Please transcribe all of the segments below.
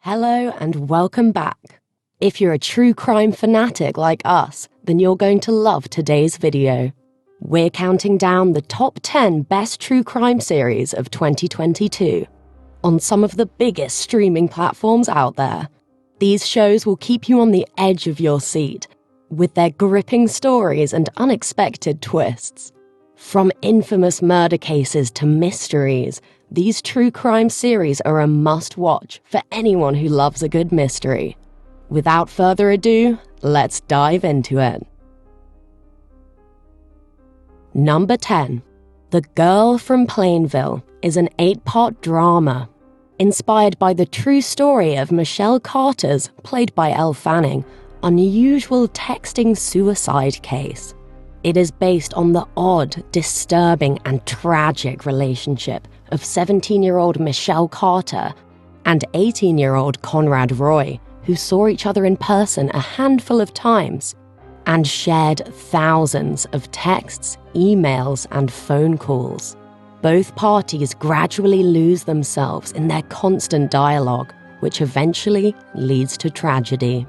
Hello and welcome back. If you're a true crime fanatic like us, then you're going to love today's video. We're counting down the top 10 best true crime series of 2022 on some of the biggest streaming platforms out there. These shows will keep you on the edge of your seat with their gripping stories and unexpected twists. From infamous murder cases to mysteries, these true crime series are a must-watch for anyone who loves a good mystery. Without further ado, let's dive into it. Number 10. The Girl from Plainville is an 8-part drama inspired by the true story of Michelle Carter's, played by Elle Fanning, unusual texting suicide case. It is based on the odd, disturbing, and tragic relationship of 17-year-old Michelle Carter and 18-year-old Conrad Roy, who saw each other in person a handful of times and shared thousands of texts, emails, and phone calls. Both parties gradually lose themselves in their constant dialogue, which eventually leads to tragedy.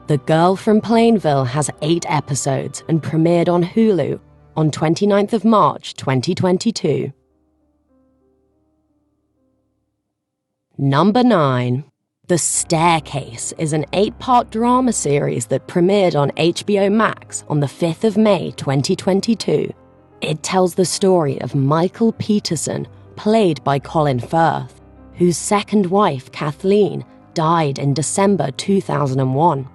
The Girl from Plainville has 8 episodes and premiered on Hulu on 29th of March 2022. Number 9. The Staircase is an 8-part drama series that premiered on HBO Max on the 5th of May 2022. It tells the story of Michael Peterson, played by Colin Firth, whose second wife, Kathleen, died in December 2001.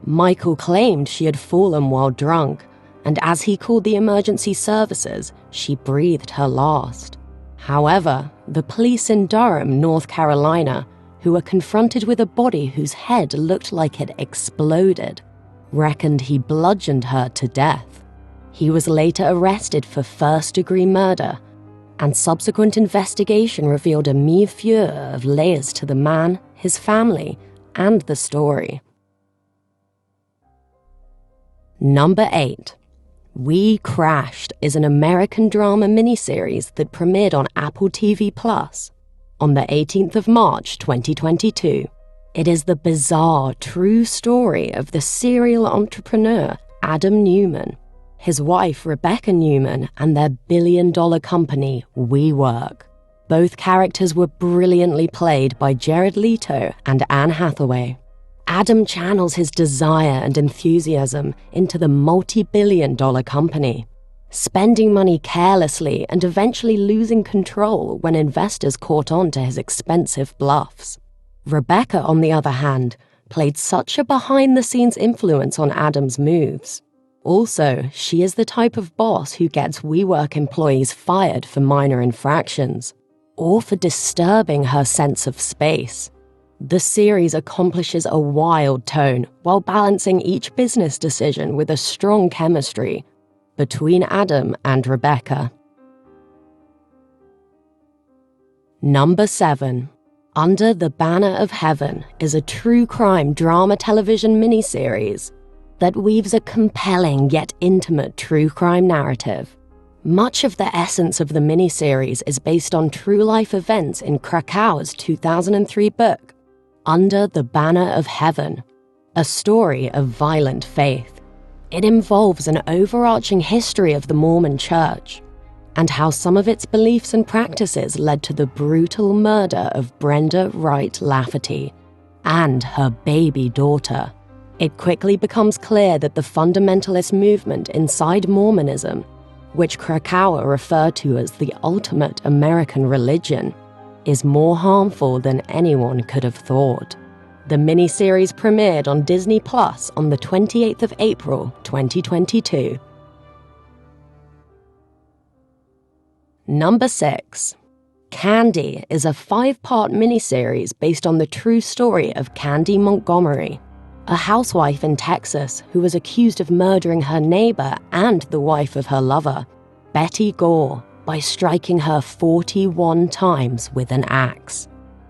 Michael claimed she had fallen while drunk, and as he called the emergency services, she breathed her last. However, the police in Durham, North Carolina, who were confronted with a body whose head looked like it exploded, reckoned he bludgeoned her to death. He was later arrested for first-degree murder, and subsequent investigation revealed a millefeuille of layers to the man, his family, and the story. Number 8. We Crashed is an American drama miniseries that premiered on Apple TV Plus on the 18th of March 2022. It is the bizarre, true story of the serial entrepreneur Adam Newman, his wife Rebecca Newman, and their billion-dollar company WeWork. Both characters were brilliantly played by Jared Leto and Anne Hathaway. Adam channels his desire and enthusiasm into the multi-billion-dollar company, spending money carelessly and eventually losing control when investors caught on to his expensive bluffs. Rebecca, on the other hand, played such a behind-the-scenes influence on Adam's moves. Also, she is the type of boss who gets WeWork employees fired for minor infractions, or for disturbing her sense of space. The series accomplishes a wild tone while balancing each business decision with a strong chemistry between Adam and Rebecca. Number 7. Under the Banner of Heaven is a true crime drama television miniseries that weaves a compelling yet intimate true crime narrative. Much of the essence of the miniseries is based on true-life events in Krakauer's 2003 book, Under the Banner of Heaven, a story of violent faith. It involves an overarching history of the Mormon Church and how some of its beliefs and practices led to the brutal murder of Brenda Wright Lafferty and her baby daughter. It quickly becomes clear that the fundamentalist movement inside Mormonism, which Krakauer referred to as the ultimate American religion, is more harmful than anyone could have thought. The miniseries premiered on Disney Plus on the 28th of April, 2022. Number 6. Candy is a 5-part miniseries based on the true story of Candy Montgomery, a housewife in Texas who was accused of murdering her neighbor and the wife of her lover, Betty Gore, by striking her 41 times with an axe.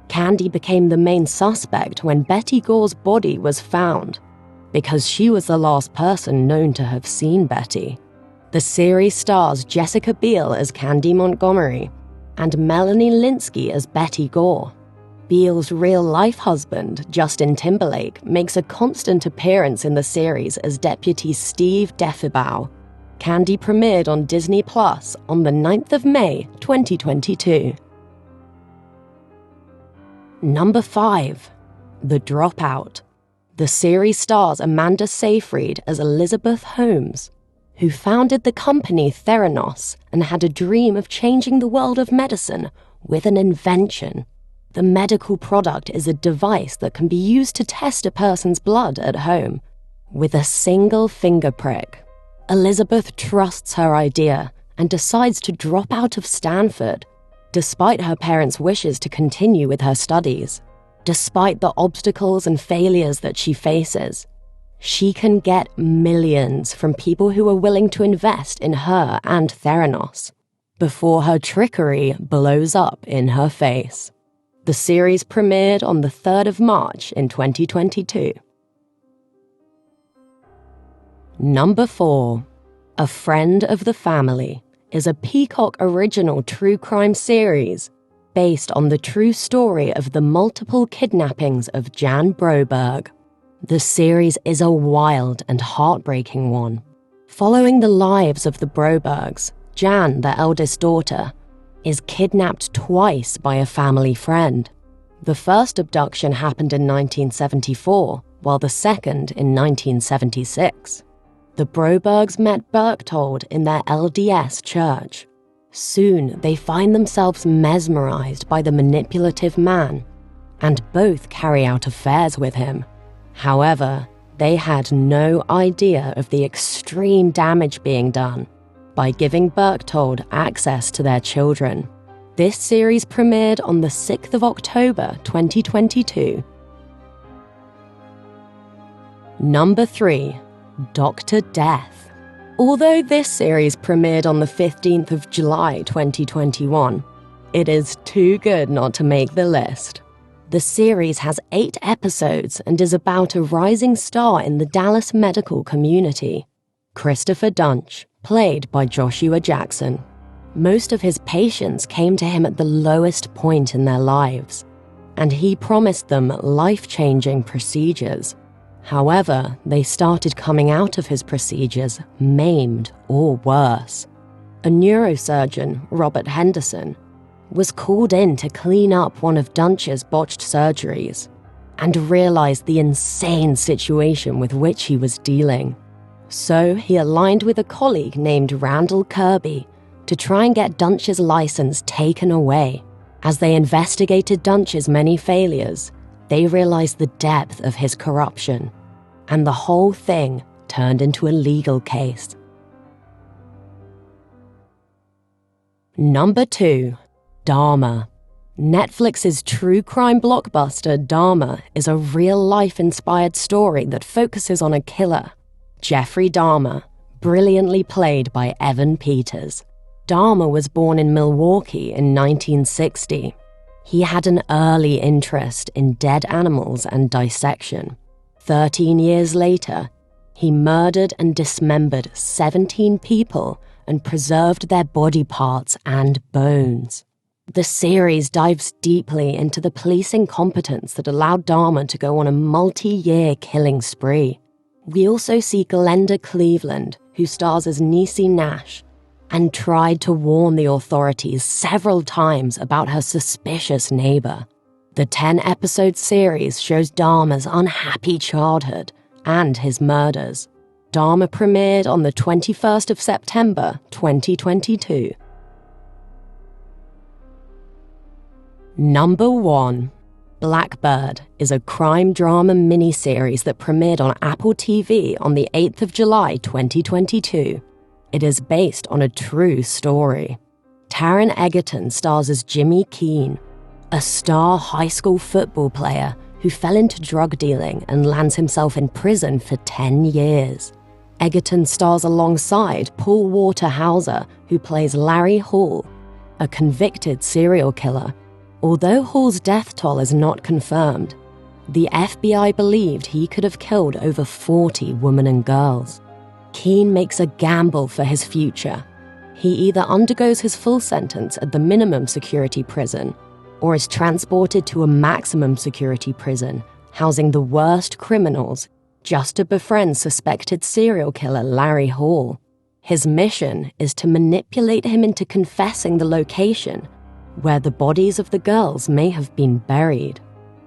Candy became the main suspect when Betty Gore's body was found, because she was the last person known to have seen Betty. The series stars Jessica Biel as Candy Montgomery and Melanie Linsky as Betty Gore. Beale's real-life husband, Justin Timberlake, makes a constant appearance in the series as Deputy Steve Defibau. Candy premiered on Disney Plus on the 9th of May, 2022. Number 5. The Dropout. The series stars Amanda Seyfried as Elizabeth Holmes, who founded the company Theranos and had a dream of changing the world of medicine with an invention. The medical product is a device that can be used to test a person's blood at home. With a single finger prick, Elizabeth trusts her idea and decides to drop out of Stanford, despite her parents' wishes to continue with her studies. Despite the obstacles and failures that she faces, she can get millions from people who are willing to invest in her and Theranos before her trickery blows up in her face. The series premiered on the 3rd of March in 2022. Number 4. A Friend of the Family is a Peacock original true crime series based on the true story of the multiple kidnappings of Jan Broberg. The series is a wild and heartbreaking one. Following the lives of the Brobergs, Jan, their eldest daughter, is kidnapped twice by a family friend. The first abduction happened in 1974, while the second in 1976. The Brobergs met Berchtold in their LDS church. Soon, they find themselves mesmerized by the manipulative man, and both carry out affairs with him. However, they had no idea of the extreme damage being done by giving Berchtold access to their children. This series premiered on the 6th of October, 2022. Number 3. Dr. Death. Although this series premiered on the 15th of July 2021, it is too good not to make the list. The series has 8 episodes and is about a rising star in the Dallas medical community, Christopher Dunch, played by Joshua Jackson. Most of his patients came to him at the lowest point in their lives, and he promised them life-changing procedures. However, they started coming out of his procedures maimed or worse. A neurosurgeon, Robert Henderson, was called in to clean up one of Dunch's botched surgeries and realized the insane situation with which he was dealing. So he aligned with a colleague named Randall Kirby to try and get Dunch's license taken away. As they investigated Dunch's many failures, they realized the depth of his corruption, and the whole thing turned into a legal case. Number 2. Dahmer. Netflix's true crime blockbuster Dahmer is a real-life inspired story that focuses on a killer, Jeffrey Dahmer, brilliantly played by Evan Peters. Dahmer was born in Milwaukee in 1960. He had an early interest in dead animals and dissection. 13 years later, he murdered and dismembered 17 people and preserved their body parts and bones. The series dives deeply into the police incompetence that allowed Dahmer to go on a multi-year killing spree. We also see Glenda Cleveland, who stars as Niecy Nash, and tried to warn the authorities several times about her suspicious neighbor. The 10-episode series shows Dahmer's unhappy childhood and his murders. Dahmer premiered on the 21st of September, 2022. Number 1. Blackbird is a crime drama miniseries that premiered on Apple TV on the 8th of July 2022. It is based on a true story. Taron Egerton stars as Jimmy Keene, a star high school football player who fell into drug dealing and lands himself in prison for 10 years. Egerton stars alongside Paul Walter Hauser, who plays Larry Hall, a convicted serial killer. Although Hall's death toll is not confirmed, the FBI believed he could have killed over 40 women and girls. Keene makes a gamble for his future. He either undergoes his full sentence at the minimum security prison, or is transported to a maximum security prison housing the worst criminals just to befriend suspected serial killer Larry Hall. His mission is to manipulate him into confessing the location where the bodies of the girls may have been buried.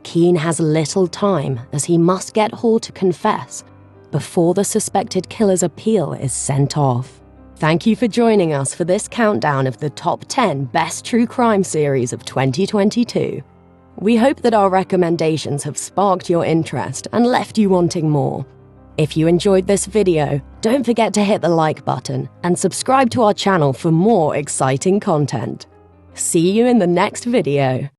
Keene has little time as he must get Hall to confess before the suspected killer's appeal is sent off. Thank you for joining us for this countdown of the top 10 best true crime series of 2022. We hope that our recommendations have sparked your interest and left you wanting more. If you enjoyed this video, don't forget to hit the like button and subscribe to our channel for more exciting content. See you in the next video.